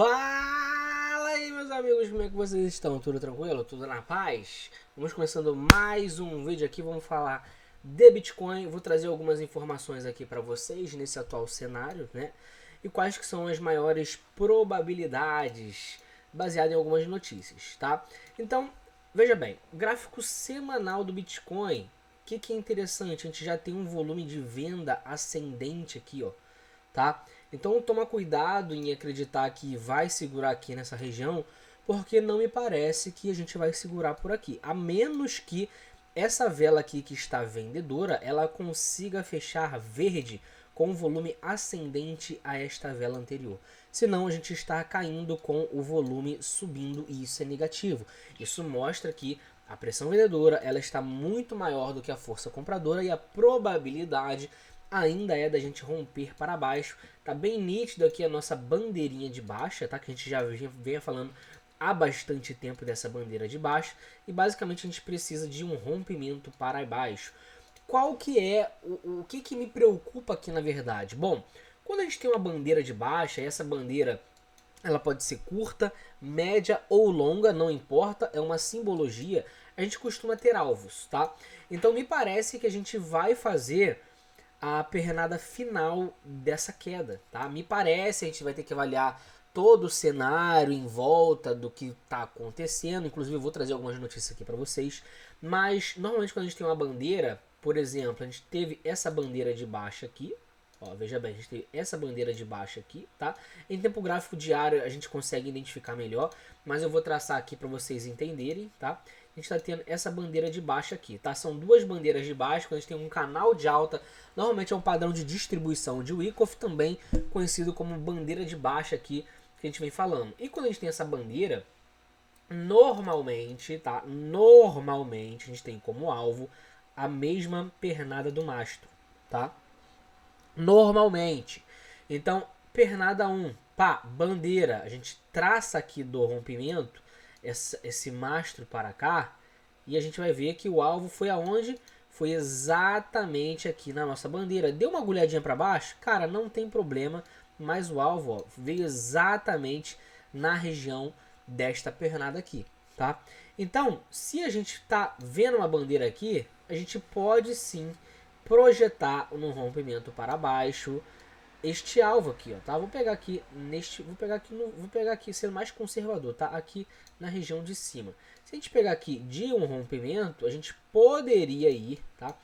Fala aí, meus amigos, como é que vocês estão? Tudo tranquilo? Tudo na paz? Vamos começando mais um vídeo aqui, vamos falar de Bitcoin. Vou trazer algumas informações aqui para vocês nesse atual cenário, né? E quais que são as maiores probabilidades, baseado em algumas notícias, tá? Então, veja bem, o gráfico semanal do Bitcoin, o que é interessante? A gente já tem um volume de venda ascendente aqui, ó, tá? Então toma cuidado em acreditar que vai segurar aqui nessa região, porque não me parece que a gente vai segurar por aqui, a menos que essa vela aqui que está vendedora, ela consiga fechar verde com volume ascendente a esta vela anterior. Senão a gente está caindo com o volume subindo e isso é negativo. Isso mostra que a pressão vendedora ela está muito maior do que a força compradora e a probabilidade ainda é da gente romper para baixo. Tá bem nítido aqui a nossa bandeirinha de baixa, tá? Que a gente já vem falando há bastante tempo dessa bandeira de baixa. E basicamente a gente precisa de um rompimento para baixo. Qual que é, o que me preocupa aqui na verdade? Bom, quando a gente tem uma bandeira de baixa, essa bandeira ela pode ser curta, média ou longa, não importa, é uma simbologia, a gente costuma ter alvos, tá? Então me parece que a gente vai fazer a pernada final dessa queda, tá? Me parece, a gente vai ter que avaliar todo o cenário em volta do que está acontecendo, inclusive eu vou trazer algumas notícias aqui para vocês, mas normalmente quando a gente tem uma bandeira, por exemplo, a gente teve essa bandeira de baixa aqui, ó, veja bem, a gente teve essa bandeira de baixa aqui, tá? Em tempo gráfico diário a gente consegue identificar melhor, mas eu vou traçar aqui para vocês entenderem, tá? A gente está tendo essa bandeira de baixa aqui, tá? São duas bandeiras de baixa, quando a gente tem um canal de alta, normalmente é um padrão de distribuição de Wyckoff, também conhecido como bandeira de baixa aqui, que a gente vem falando. E quando a gente tem essa bandeira, normalmente, tá? Normalmente a gente tem como alvo a mesma pernada do mastro, tá? Normalmente. Então, pernada 1, pá, bandeira, a gente traça aqui do rompimento, esse mastro para cá, e a gente vai ver que o alvo foi aonde? Foi exatamente aqui na nossa bandeira. Deu uma agulhadinha para baixo? Cara, não tem problema, mas o alvo ó, veio exatamente na região desta pernada aqui, tá? Então, se a gente está vendo uma bandeira aqui, a gente pode sim projetar no rompimento para baixo este alvo aqui, ó, tá? Vou pegar aqui vou pegar aqui sendo mais conservador, tá? Aqui na região de cima. Se a gente pegar aqui de um rompimento, a gente poderia ir, tá?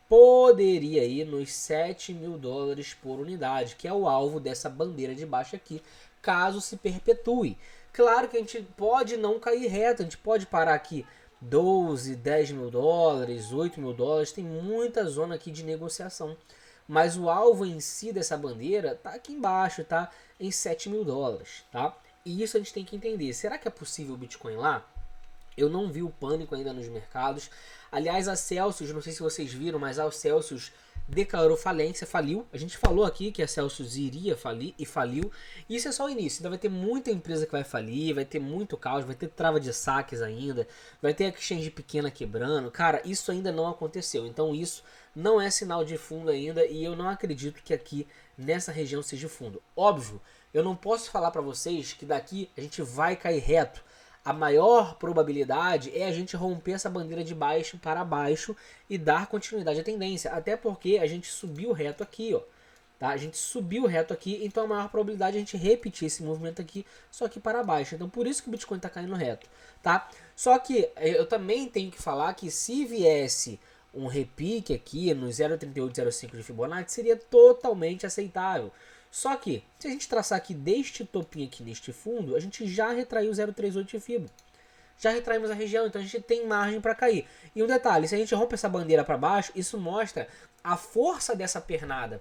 Poderia ir nos 7 mil dólares por unidade, que é o alvo dessa bandeira de baixo aqui, caso se perpetue. Claro que a gente pode não cair reto, a gente pode parar aqui 12, 10 mil dólares, 8 mil dólares, tem muita zona aqui de negociação. Mas o alvo em si dessa bandeira tá aqui embaixo, tá? Em 7 mil dólares, tá? E isso a gente tem que entender. Será que é possível o Bitcoin lá? Eu não vi o pânico ainda nos mercados. Aliás, a Celsius, não sei se vocês viram, mas a Celsius declarou falência, faliu. A gente falou aqui que a Celsius iria falir e faliu. Isso é só o início. Ainda vai ter muita empresa que vai falir, vai ter muito caos, vai ter trava de saques ainda, vai ter exchange pequena quebrando. Cara, isso ainda não aconteceu. Então isso não é sinal de fundo ainda e eu não acredito que aqui nessa região seja fundo. Óbvio, eu não posso falar para vocês que daqui a gente vai cair reto. A maior probabilidade é a gente romper essa bandeira de baixo para baixo e dar continuidade à tendência. Até porque a gente subiu reto aqui, ó. Tá? A gente subiu reto aqui, então a maior probabilidade é a gente repetir esse movimento aqui, só que para baixo. Então por isso que o Bitcoin está caindo reto, tá? Só que eu também tenho que falar que se viesse um repique aqui no 0,3805 de Fibonacci, seria totalmente aceitável. Só que, se a gente traçar aqui deste topinho aqui neste fundo, a gente já retraiu 0,38 de Fibo. Já retraímos a região, então a gente tem margem para cair. E um detalhe, se a gente rompe essa bandeira para baixo, isso mostra a força dessa pernada.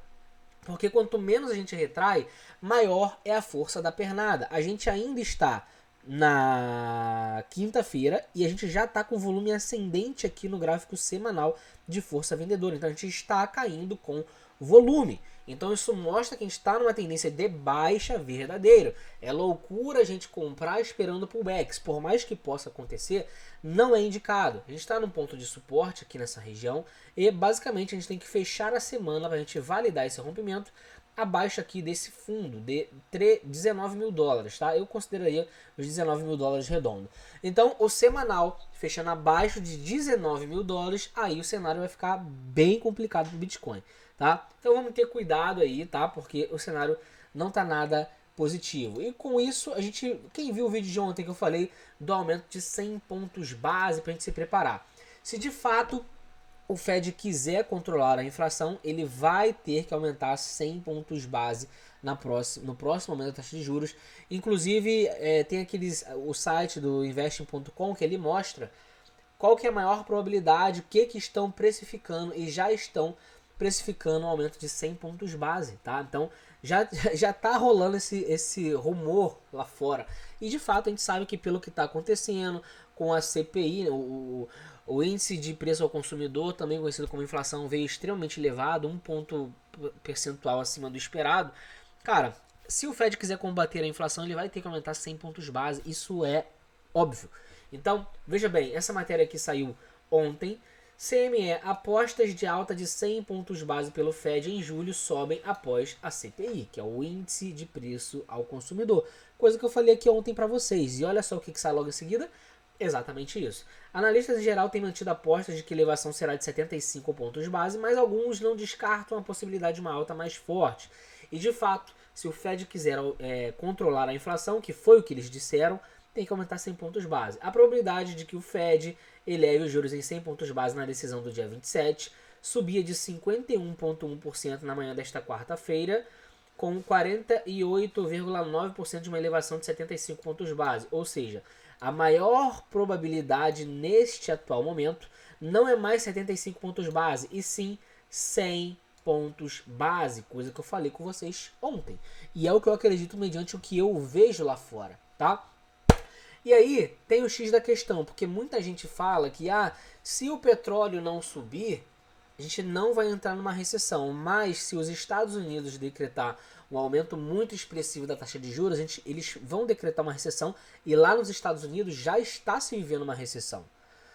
Porque quanto menos a gente retrai, maior é a força da pernada. A gente ainda está na quinta-feira e a gente já está com volume ascendente aqui no gráfico semanal de força vendedora. Então a gente está caindo com volume. Então isso mostra que a gente está numa tendência de baixa verdadeiro. É loucura a gente comprar esperando pullbacks. Por mais que possa acontecer, não é indicado. A gente está num ponto de suporte aqui nessa região e basicamente a gente tem que fechar a semana para a gente validar esse rompimento abaixo aqui desse fundo de 19 mil dólares, tá? Eu consideraria os 19 mil dólares redondo. Então, o semanal fechando abaixo de 19 mil dólares, aí o cenário vai ficar bem complicado para o Bitcoin, tá? Então, vamos ter cuidado aí, tá? Porque o cenário não tá nada positivo. E com isso, quem viu o vídeo de ontem que eu falei do aumento de 100 pontos base para a gente se preparar. Se de fato o Fed quiser controlar a inflação, ele vai ter que aumentar 100 pontos base no próximo aumento da taxa de juros. Inclusive, tem o site do investing.com que ele mostra qual que é a maior probabilidade, o que estão precificando e já estão precificando um aumento de 100 pontos base, tá? Então, já tá rolando esse rumor lá fora. E de fato, a gente sabe que pelo que está acontecendo com a CPI, o índice de preço ao consumidor, também conhecido como inflação, veio extremamente elevado, 1 ponto percentual acima do esperado. Cara, se o Fed quiser combater a inflação, ele vai ter que aumentar 100 pontos base, isso é óbvio. Então, veja bem, essa matéria aqui saiu ontem. CME, apostas de alta de 100 pontos base pelo Fed em julho sobem após a CPI, que é o índice de preço ao consumidor. Coisa que eu falei aqui ontem para vocês. E olha só o que sai logo em seguida. Exatamente isso. Analistas em geral têm mantido apostas de que a elevação será de 75 pontos base, mas alguns não descartam a possibilidade de uma alta mais forte. E de fato, se o Fed quiser controlar a inflação, que foi o que eles disseram, tem que aumentar 100 pontos base. A probabilidade de que o Fed eleve os juros em 100 pontos base na decisão do dia 27 subia de 51,1% na manhã desta quarta-feira, com 48,9% de uma elevação de 75 pontos base. Ou seja, a maior probabilidade neste atual momento não é mais 75 pontos base, e sim 100 pontos base, coisa que eu falei com vocês ontem. E é o que eu acredito mediante o que eu vejo lá fora, tá? E aí tem o X da questão, porque muita gente fala que se o petróleo não subir, a gente não vai entrar numa recessão. Mas se os Estados Unidos decretar um aumento muito expressivo da taxa de juros, eles vão decretar uma recessão, e lá nos Estados Unidos já está se vivendo uma recessão.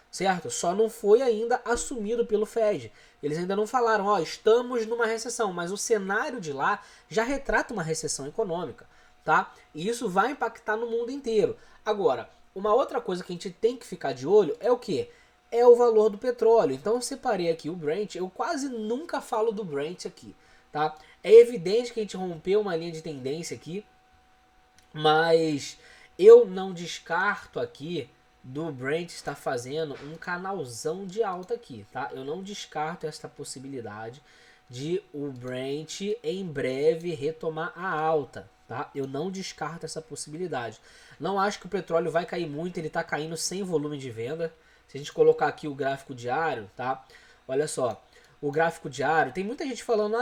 Certo? Só não foi ainda assumido pelo Fed. Eles ainda não falaram, estamos numa recessão, mas o cenário de lá já retrata uma recessão econômica. Tá? E isso vai impactar no mundo inteiro. Agora, uma outra coisa que a gente tem que ficar de olho é o que? É o valor do petróleo. Então eu separei aqui o Brent, eu quase nunca falo do Brent aqui, tá? É evidente que a gente rompeu uma linha de tendência aqui, mas eu não descarto aqui do Brent estar fazendo um canalzão de alta aqui, tá? Eu não descarto esta possibilidade de o Brent em breve retomar a alta, tá? Eu não descarto essa possibilidade. Não acho que o petróleo vai cair muito, ele está caindo sem volume de venda. Se a gente colocar aqui o gráfico diário, tá? Olha só, o gráfico diário, tem muita gente falando,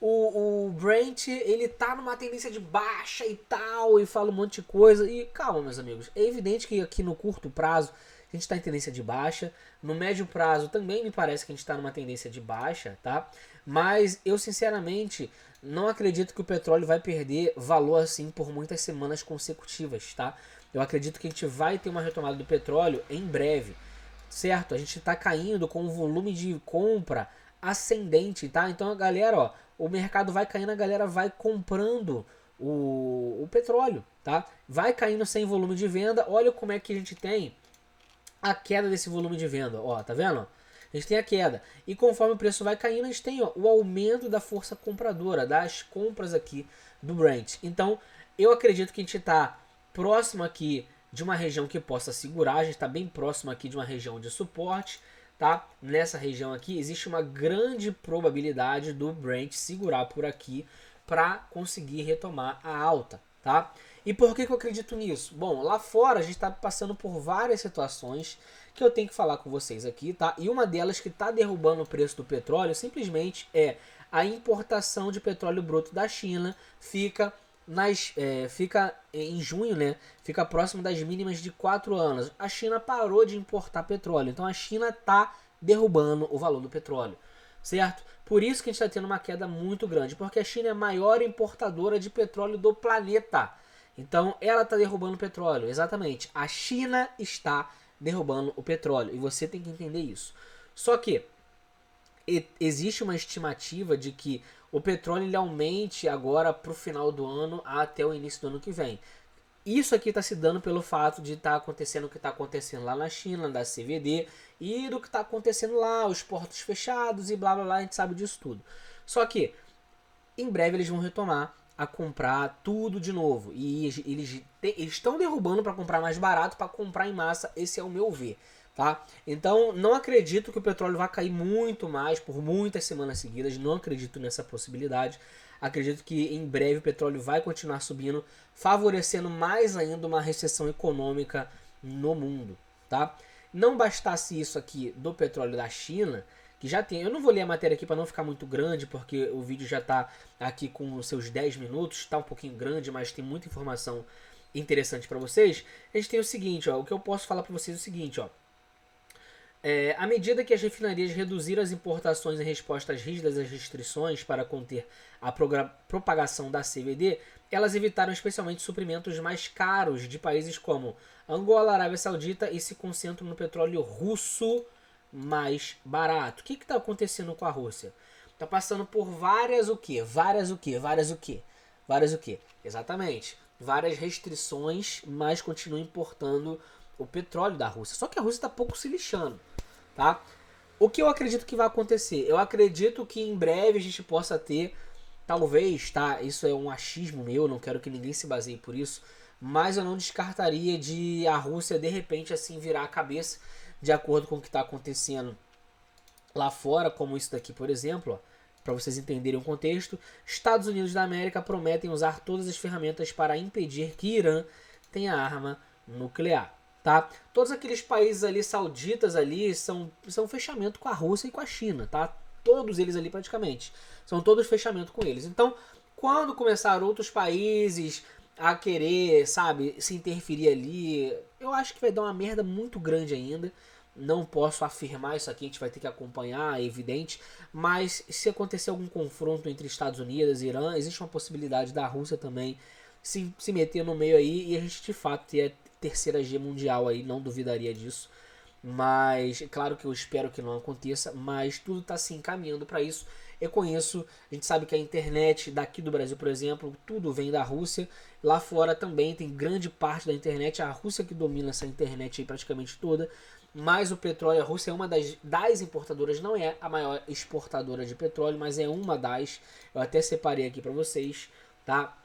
o Brent, ele tá numa tendência de baixa e tal, e fala um monte de coisa. E calma, meus amigos, é evidente que aqui no curto prazo a gente está em tendência de baixa. No médio prazo também me parece que a gente está numa tendência de baixa, tá? Mas eu sinceramente não acredito que o petróleo vai perder valor assim por muitas semanas consecutivas, tá? Eu acredito que a gente vai ter uma retomada do petróleo em breve, certo? A gente está caindo com um volume de compra ascendente, tá? Então a galera, o mercado vai caindo, a galera vai comprando o petróleo, tá? Vai caindo sem volume de venda. Olha como é que a gente tem a queda desse volume de venda, tá vendo? A gente tem a queda. E conforme o preço vai caindo, a gente tem o aumento da força compradora, das compras aqui do Brent. Então, eu acredito que a gente está próximo aqui de uma região que possa segurar. A gente está bem próximo aqui de uma região de suporte, tá? Nessa região aqui, existe uma grande probabilidade do Brent segurar por aqui para conseguir retomar a alta, tá? E por que eu acredito nisso? Bom, lá fora a gente está passando por várias situações que eu tenho que falar com vocês aqui, tá? E uma delas que está derrubando o preço do petróleo simplesmente é a importação de petróleo bruto da China. Fica em junho, né? Fica próximo das mínimas de 4 anos. A China parou de importar petróleo, então a China está derrubando o valor do petróleo, certo? Por isso que a gente está tendo uma queda muito grande, porque a China é a maior importadora de petróleo do planeta. Então ela está derrubando o petróleo, exatamente. A China está derrubando o petróleo e você tem que entender isso. Só que existe uma estimativa de que o petróleo ele aumente agora para o final do ano até o início do ano que vem. Isso aqui está se dando pelo fato de estar acontecendo o que está acontecendo lá na China, da CVD, e do que está acontecendo lá, os portos fechados e blá blá blá, a gente sabe disso tudo. Só que em breve eles vão retomar a comprar tudo de novo. E eles estão derrubando para comprar mais barato, para comprar em massa, esse é o meu ver. Tá? Então não acredito que o petróleo vai cair muito mais por muitas semanas seguidas, não acredito nessa possibilidade. Acredito que em breve o petróleo vai continuar subindo, favorecendo mais ainda uma recessão econômica no mundo. Tá? Não bastasse isso aqui do petróleo da China, que já tem. Eu não vou ler a matéria aqui para não ficar muito grande, porque o vídeo já está aqui com os seus 10 minutos, está um pouquinho grande, mas tem muita informação interessante para vocês. A gente tem o seguinte, ó, o que eu posso falar para vocês é o seguinte, ó. À medida que as refinarias reduziram as importações em resposta às rígidas restrições para conter a propagação da CVD, elas evitaram especialmente suprimentos mais caros de países como Angola, Arábia Saudita e se concentram no petróleo russo mais barato. O que está acontecendo com a Rússia? Está passando por várias o quê? Várias o quê? Exatamente. Várias restrições, mas continua importando o petróleo da Rússia. Só que a Rússia está pouco se lixando. Tá? O que eu acredito que vai acontecer? Eu acredito que em breve a gente possa ter, talvez, tá? Isso é um achismo meu, não quero que ninguém se baseie por isso, mas eu não descartaria de a Rússia de repente assim virar a cabeça de acordo com o que está acontecendo lá fora, como isso daqui, por exemplo, para vocês entenderem o contexto. Estados Unidos da América prometem usar todas as ferramentas para impedir que Irã tenha arma nuclear. Tá? Todos aqueles países ali sauditas ali são fechamento com a Rússia e com a China, tá? Todos eles ali praticamente são todos fechamento com eles. Então, quando começar outros países a querer, sabe, se interferir ali, eu acho que vai dar uma merda muito grande ainda. Não posso afirmar isso aqui, a gente vai ter que acompanhar, é evidente. Mas se acontecer algum confronto entre Estados Unidos e Irã, existe uma possibilidade da Rússia também se meter no meio aí e a gente de fato ter terceira G mundial aí, não duvidaria disso. Mas, é claro que eu espero que não aconteça, mas tudo está se encaminhando para isso. Eu conheço, a gente sabe que a internet daqui do Brasil, por exemplo, tudo vem da Rússia. Lá fora também tem grande parte da internet, a Rússia que domina essa internet aí praticamente toda. Mas o petróleo, a Rússia é uma das importadoras, não é a maior exportadora de petróleo, mas é uma das. Eu até separei aqui para vocês, tá?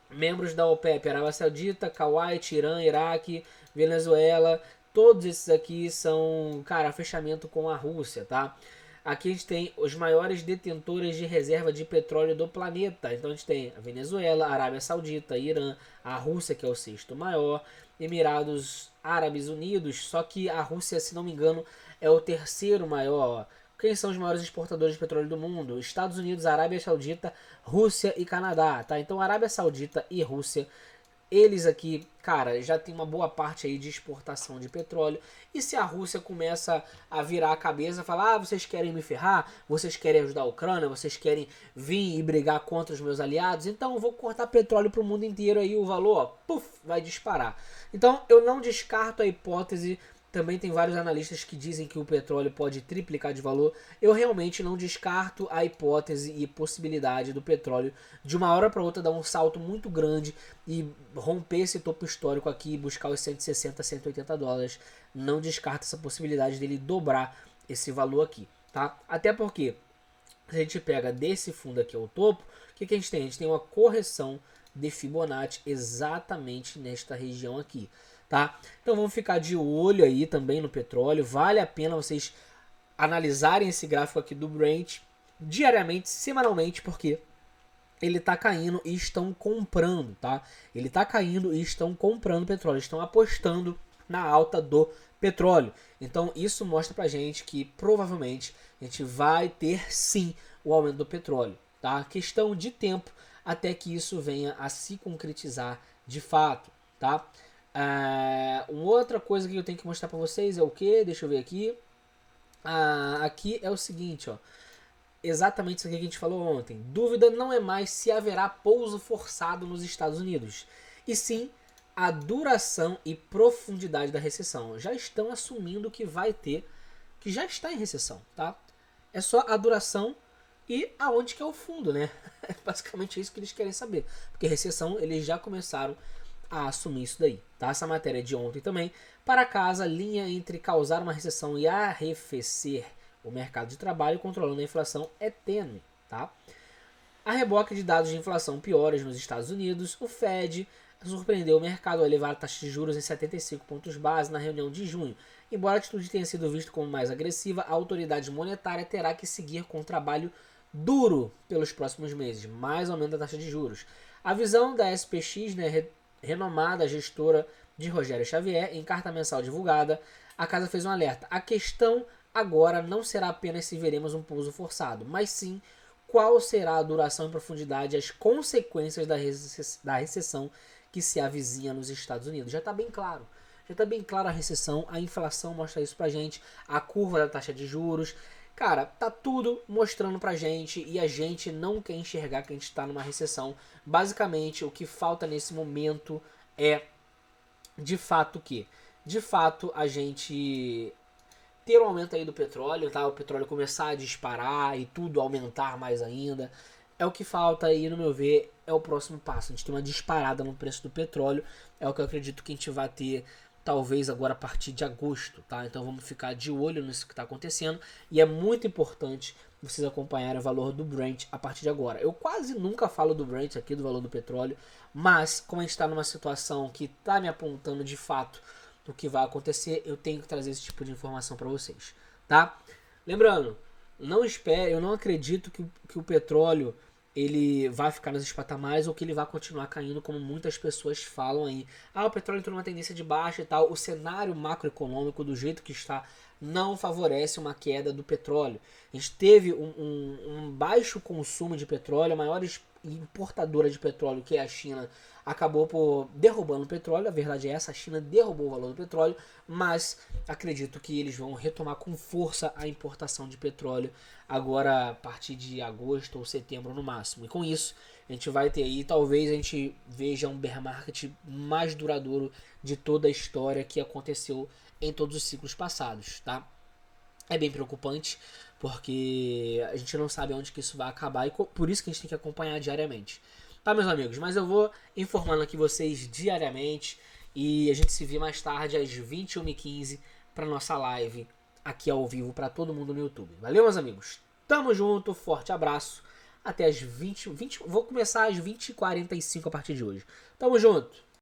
Membros da OPEP, Arábia Saudita, Kuwait, Irã, Iraque, Venezuela, todos esses aqui são, cara, fechamento com a Rússia, tá? Aqui a gente tem os maiores detentores de reserva de petróleo do planeta. Então a gente tem a Venezuela, a Arábia Saudita, Irã, a Rússia, que é o sexto maior, Emirados Árabes Unidos, só que a Rússia, se não me engano, é o terceiro maior. Quem são os maiores exportadores de petróleo do mundo? Estados Unidos, Arábia Saudita, Rússia e Canadá, tá? Então Arábia Saudita e Rússia, eles aqui, cara, já tem uma boa parte aí de exportação de petróleo. E se a Rússia começa a virar a cabeça e falar, vocês querem me ferrar? Vocês querem ajudar a Ucrânia? Vocês querem vir e brigar contra os meus aliados? Então eu vou cortar petróleo pro mundo inteiro aí, o valor, ó, puf, vai disparar. Então eu não descarto a hipótese. Também tem vários analistas que dizem que o petróleo pode triplicar de valor. Eu realmente não descarto a hipótese e possibilidade do petróleo de uma hora para outra dar um salto muito grande e romper esse topo histórico aqui e buscar os 160, 180 dólares. Não descarto essa possibilidade dele dobrar esse valor aqui, tá? Até porque se a gente pega desse fundo aqui ao topo, o que a gente tem? A gente tem uma correção de Fibonacci exatamente nesta região aqui. Tá? Então vamos ficar de olho aí também no petróleo. Vale a pena vocês analisarem esse gráfico aqui do Brent diariamente, semanalmente, porque ele está caindo e estão comprando, tá? Ele está caindo e estão comprando petróleo, estão apostando na alta do petróleo. Então isso mostra pra gente que provavelmente a gente vai ter sim o aumento do petróleo, tá? Questão de tempo até que isso venha a se concretizar de fato, tá? Uma outra coisa que eu tenho que mostrar para vocês é o que? Deixa eu ver aqui. Aqui é o seguinte, ó. Exatamente isso aqui que a gente falou ontem. Dúvida não é mais se haverá pouso forçado nos Estados Unidos, e sim a duração e profundidade da recessão. Já estão assumindo que vai ter, que já está em recessão, tá? É só a duração e aonde que é o fundo, né? É basicamente isso que eles querem saber, porque recessão eles já começaram a assumir isso daí, tá? Essa matéria é de ontem também. Para casa, a linha entre causar uma recessão e arrefecer o mercado de trabalho controlando a inflação é tênue, tá? A reboque de dados de inflação piores nos Estados Unidos, o Fed surpreendeu o mercado ao elevar a taxa de juros em 75 pontos base na reunião de junho. Embora a atitude tenha sido vista como mais agressiva, a autoridade monetária terá que seguir com um trabalho duro pelos próximos meses, mais aumento da taxa de juros. A visão da SPX, né, renomada gestora de Rogério Xavier, em carta mensal divulgada, a casa fez um alerta. A questão agora não será apenas se veremos um pouso forçado, mas sim qual será a duração e profundidade e as consequências da recessão que se avizinha nos Estados Unidos. Já está bem claro. Já está bem clara a recessão, a inflação mostra isso pra gente, a curva da taxa de juros. Cara, tá tudo mostrando pra gente e a gente não quer enxergar que a gente tá numa recessão. Basicamente, o que falta nesse momento é, de fato, o quê? De fato, a gente ter um aumento aí do petróleo, tá? O petróleo começar a disparar e tudo aumentar mais ainda. É o que falta aí, no meu ver, é o próximo passo. A gente tem uma disparada no preço do petróleo. É o que eu acredito que a gente vai ter, talvez agora a partir de agosto, tá? Então vamos ficar de olho nisso que está acontecendo. E é muito importante vocês acompanharem o valor do Brent a partir de agora. Eu quase nunca falo do Brent aqui, do valor do petróleo. Mas, como a gente está numa situação que está me apontando de fato do que vai acontecer, eu tenho que trazer esse tipo de informação para vocês, tá? Lembrando, não espere, eu não acredito que o petróleo ele vai ficar nesses patamares ou que ele vai continuar caindo como muitas pessoas falam aí. O petróleo entrou numa tendência de baixa e tal. O cenário macroeconômico do jeito que está não favorece uma queda do petróleo. A gente teve um baixo consumo de petróleo, a maior importadora de petróleo, que é a China, acabou por derrubando o petróleo. A verdade é essa, a China derrubou o valor do petróleo, mas acredito que eles vão retomar com força a importação de petróleo agora a partir de agosto ou setembro no máximo. E com isso a gente vai ter aí, talvez a gente veja um bear market mais duradouro de toda a história que aconteceu em todos os ciclos passados, tá? É bem preocupante, porque a gente não sabe onde que isso vai acabar e por isso que a gente tem que acompanhar diariamente. Tá, meus amigos? Mas eu vou informando aqui vocês diariamente e a gente se vê mais tarde às 21h15 para nossa live aqui ao vivo para todo mundo no YouTube. Valeu, meus amigos? Tamo junto, forte abraço. Até às 20, vou começar às 20h45 a partir de hoje. Tamo junto!